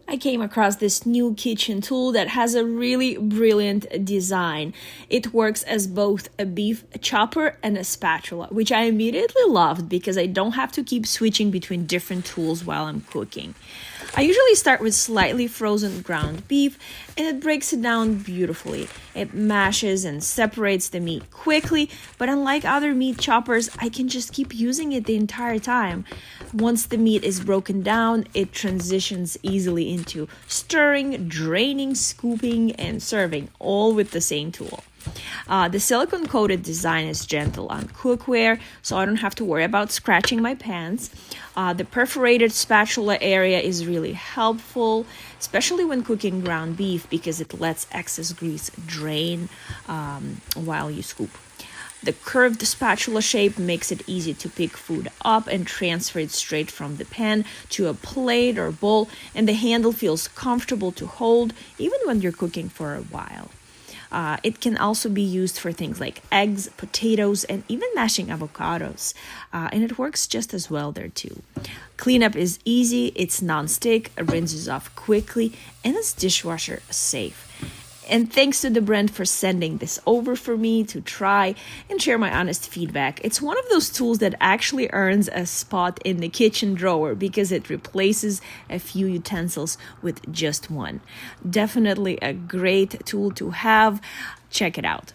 I came across this new kitchen tool that has a really brilliant design. It works as both a beef chopper and a spatula, which I immediately loved because I don't have to keep switching between different tools while I'm cooking. I usually start with slightly frozen ground beef, and it breaks it down beautifully. It mashes and separates the meat quickly, but unlike other meat choppers, I can just keep using it the entire time. Once the meat is broken down, it transitions easily into stirring, draining, scooping, and serving, all with the same tool. The silicone-coated design is gentle on cookware, so I don't have to worry about scratching my pans. The perforated spatula area is really helpful, especially when cooking ground beef, because it lets excess grease drain while you scoop. The curved spatula shape makes it easy to pick food up and transfer it straight from the pan to a plate or bowl, and the handle feels comfortable to hold even when you're cooking for a while. It can also be used for things like eggs, potatoes, and even mashing avocados. And it works just as well there too. Cleanup is easy, it's non-stick, rinses off quickly, and it's dishwasher safe. And thanks to the brand for sending this over for me to try and share my honest feedback. It's one of those tools that actually earns a spot in the kitchen drawer because it replaces a few utensils with just one. Definitely a great tool to have. Check it out.